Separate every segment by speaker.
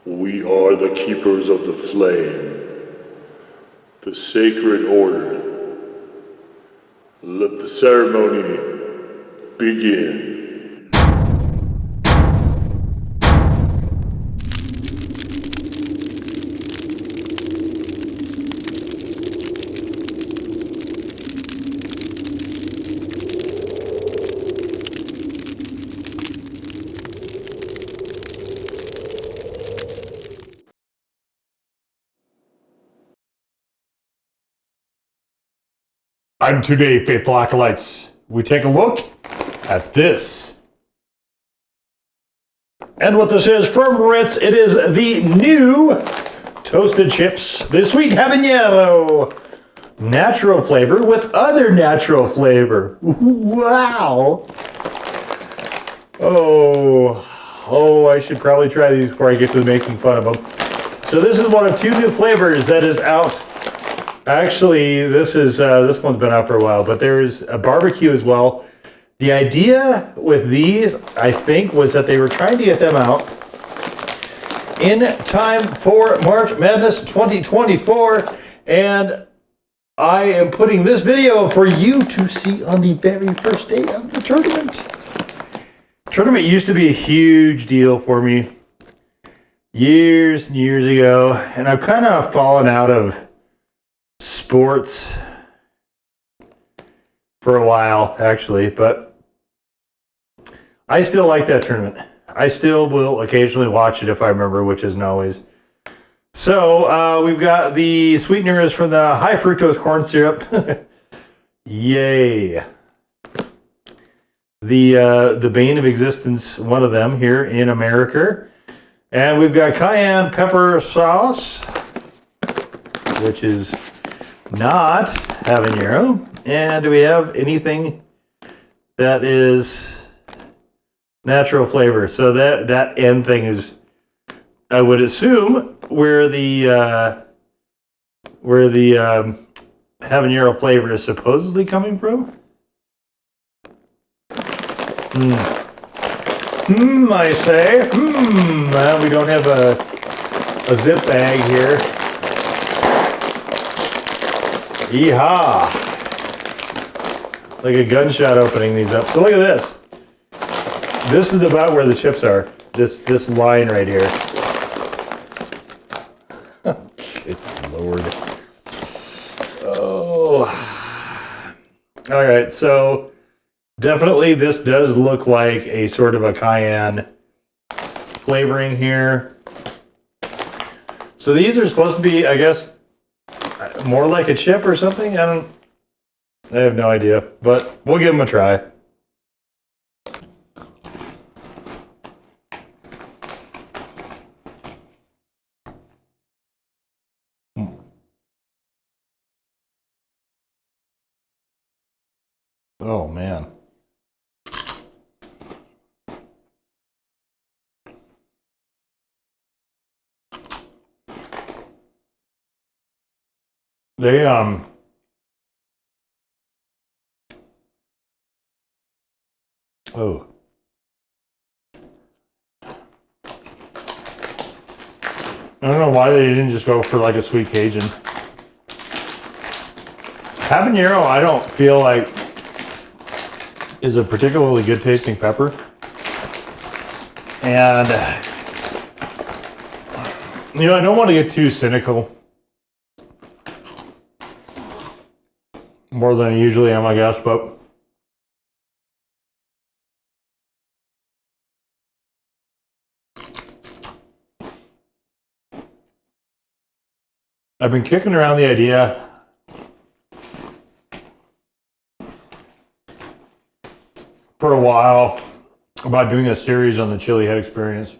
Speaker 1: We are the keepers of the flame, the sacred order. Let the ceremony begin. And today, faithful acolytes, we take a look at this. And what this is from Ritz, it is the new toasted chips, the sweet habanero. Natural flavor with other natural flavor. Wow. Oh, I should probably try these before I get to making fun of them. So this is one of two new flavors that is out. Actually, this one's been out for a while, but there's a barbecue as well. The idea with these, I think, was that they were trying to get them out in time for March Madness 2024, and I am putting this video for you to see on the very first day of the tournament. Tournament used to be a huge deal for me years and years ago, and I've kind of fallen out of sports for a while, actually, but I still like that tournament. I still will occasionally watch it if I remember, which isn't always. So we've got the sweeteners from the high fructose corn syrup. Yay. The bane of existence, one of them here in America. And we've got cayenne pepper sauce, which is not habanero. And do we have anything that is natural flavor? So that end thing is, I would assume, where the habanero flavor is supposedly coming from. I say. We don't have a zip bag here. Yeehaw! Like a gunshot opening these up. So look at this. This is about where the chips are. This line right here. Good Lord. Oh. All right, so definitely this does look like a sort of a cayenne flavoring here. So these are supposed to be, I guess, more like a chip or something? I have no idea, but we'll give them a try. Oh, man. They, oh. I don't know why they didn't just go for like a sweet Cajun. Habanero, I don't feel like is a particularly good tasting pepper. And, you know, I don't want to get too cynical. More than I usually am, I guess, but I've been kicking around the idea for a while about doing a series on the chili head experience.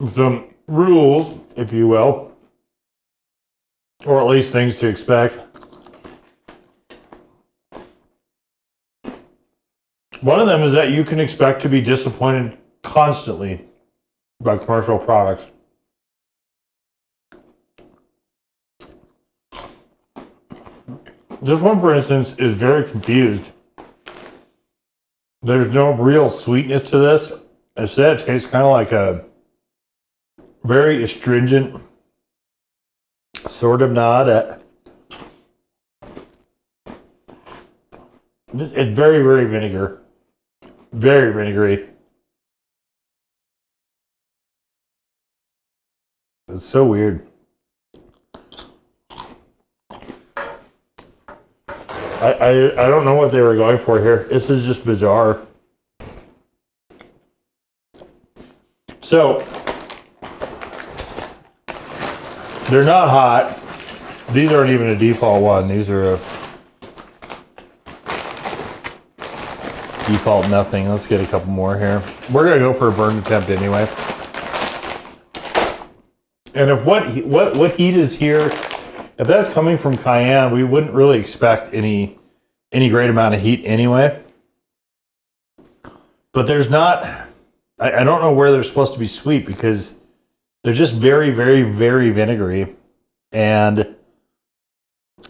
Speaker 1: Some rules, if you will, or at least things to expect. One of them is that you can expect to be disappointed constantly by commercial products. This one, for instance, is very confused There's no real sweetness to this. Instead, it tastes kind of like a very astringent sort of nod at. It's very, very vinegar. Very vinegary. It's so weird. I don't know what they were going for here. This is just bizarre. So, they're not hot. These aren't even a default one. These are a default nothing. Let's get a couple more here. We're going to go for a burn attempt anyway. And if what heat is here, if that's coming from cayenne, we wouldn't really expect any great amount of heat anyway. But there's not, I don't know where they're supposed to be sweet because they're just very, very, very vinegary. And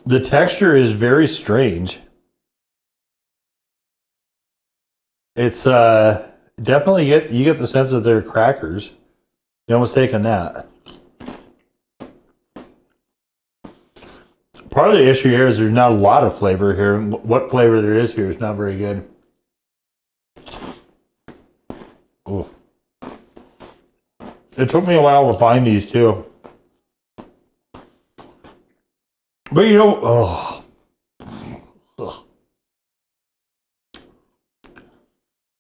Speaker 1: the texture is very strange. It's definitely you get the sense that they're crackers. No mistake on that. Part of the issue here is there's not a lot of flavor here. What flavor there is here is not very good. Ooh. It took me a while to find these too. But you know,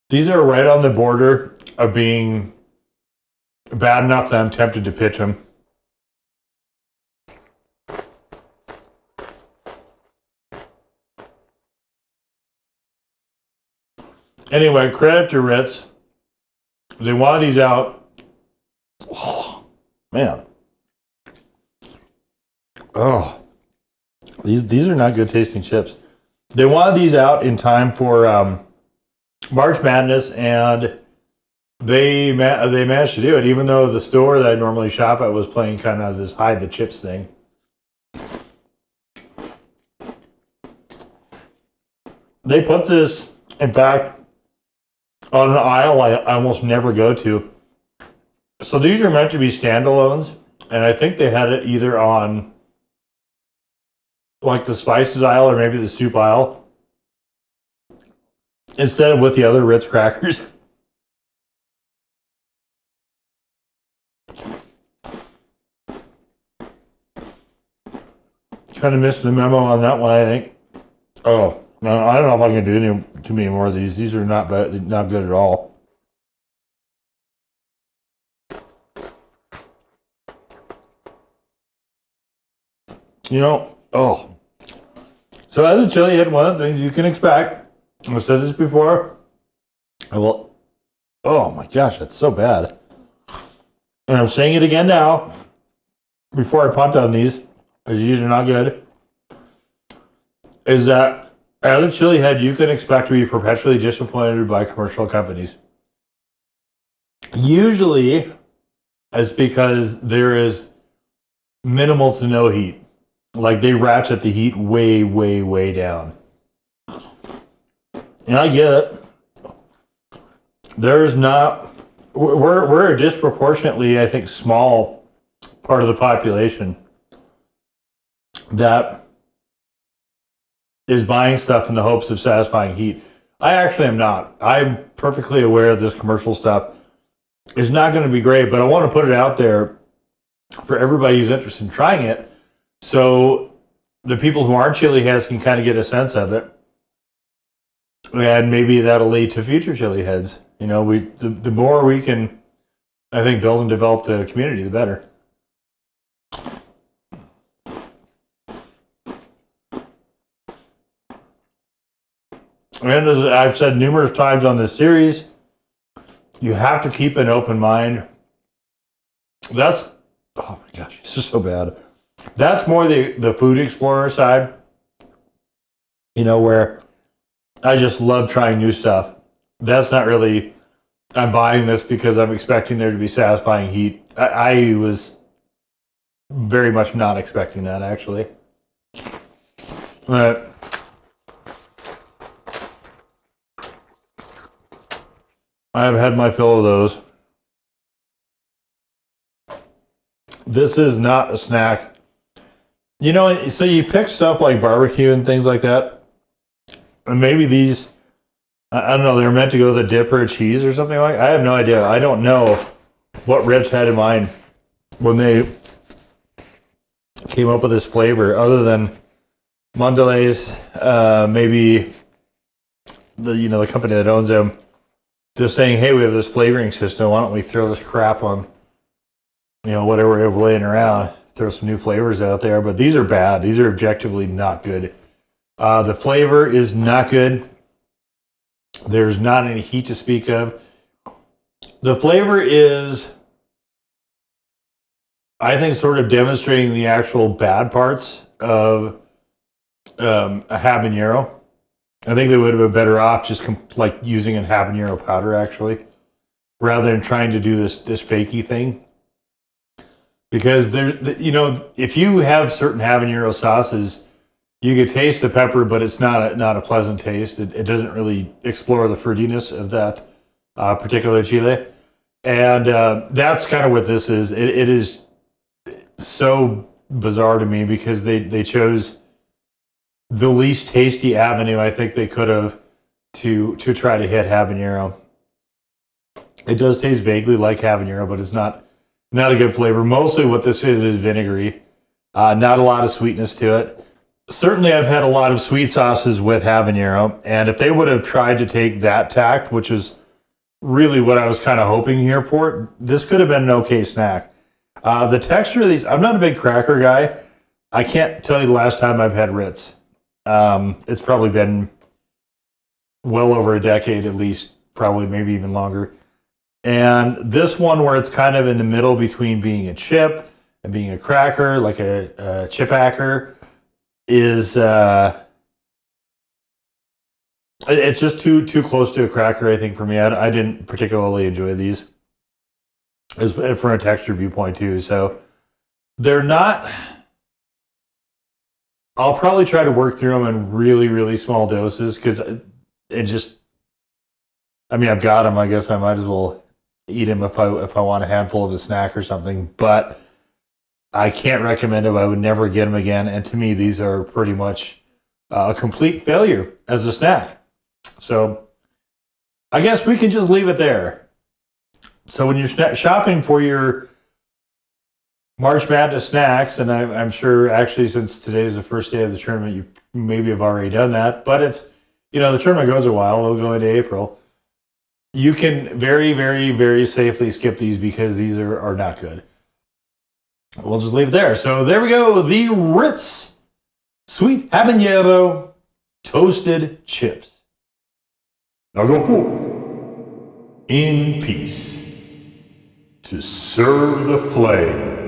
Speaker 1: these are right on the border of being bad enough that I'm tempted to pitch them. Anyway, credit to Ritz. They wanted these out. Oh, man. Oh. These are not good tasting chips. They wanted these out in time for March Madness, and they managed to do it, even though the store that I normally shop at was playing kind of this hide the chips thing. They put this, in fact, on an aisle I almost never go to. So these are meant to be standalones, and I think they had it either on like the spices aisle or maybe the soup aisle instead of with the other Ritz crackers. Kind of missed the memo on that one, I think. Oh, no, I don't know if I can do too many more of these. These are not bad, not good at all. You know, oh. So as a chili head, one of the things you can expect, I've said this before, oh my gosh, that's so bad. And I'm saying it again now, before I punt on these, because these are not good, is that as a chili head, you can expect to be perpetually disappointed by commercial companies. Usually, it's because there is minimal to no heat. Like they ratchet the heat way, way, way down. And I get it. There's not, we're a disproportionately, I think, small part of the population that is buying stuff in the hopes of satisfying heat. I actually am not. I'm perfectly aware this commercial stuff is not going to be great, but I want to put it out there for everybody who's interested in trying it, so the people who aren't chili heads can kind of get a sense of it, and maybe that'll lead to future chili heads. You know, the more we can, I think, build and develop the community, the better. And as I've said numerous times on this series, you have to keep an open mind. That's, oh my gosh, this is so bad. That's more the food explorer side, you know, where I just love trying new stuff. That's not really, I'm buying this because I'm expecting there to be satisfying heat. I was very much not expecting that, actually. But I've had my fill of those. This is not a snack. You know, so you pick stuff like barbecue and things like that, and maybe these, I don't know, they're meant to go with a dip or a cheese or something like that. I have no idea. I don't know what Ritz had in mind when they came up with this flavor, other than Mondelez, maybe the company that owns them, just saying, hey, we have this flavoring system. Why don't we throw this crap on, whatever we have laying around, throw some new flavors out there. But these are bad. These are objectively not good. The flavor is not good. There's not any heat to speak of. The flavor is, I think, sort of demonstrating the actual bad parts of a habanero. I think they would have been better off just like using a habanero powder, actually, rather than trying to do this fakey thing. Because if you have certain habanero sauces, you can taste the pepper, but it's not a pleasant taste. It doesn't really explore the fruitiness of that particular chile, and that's kind of what this is. It is so bizarre to me because they chose the least tasty avenue I think they could have to try to hit habanero. It does taste vaguely like habanero, but it's not a good flavor. Mostly what this is vinegary. Not a lot of sweetness to it. Certainly I've had a lot of sweet sauces with habanero, and if they would have tried to take that tact, which is really what I was kind of hoping here for, this could have been an okay snack. The texture of these, I'm not a big cracker guy. I can't tell you the last time I've had Ritz. It's probably been well over a decade at least, probably maybe even longer. And this one, where it's kind of in the middle between being a chip and being a cracker, like a chip hacker, is it's just too close to a cracker, I think, for me. I didn't particularly enjoy these as from a texture viewpoint too. So they're not. I'll probably try to work through them in really, really small doses because it just. I mean, I've got them. I guess I might as well eat them if I want a handful of a snack or something. But I can't recommend them. I would never get them again. And to me, these are pretty much a complete failure as a snack. So I guess we can just leave it there. So when you're shopping for your March Madness snacks, and I'm sure actually since today is the first day of the tournament, you maybe have already done that, but it's, the tournament goes a while. It'll go into April. You can very, very, very safely skip these because these are not good. We'll just leave it there. So there we go. The Ritz Sweet Habanero Toasted Chips. Now go forth in peace to serve the flame.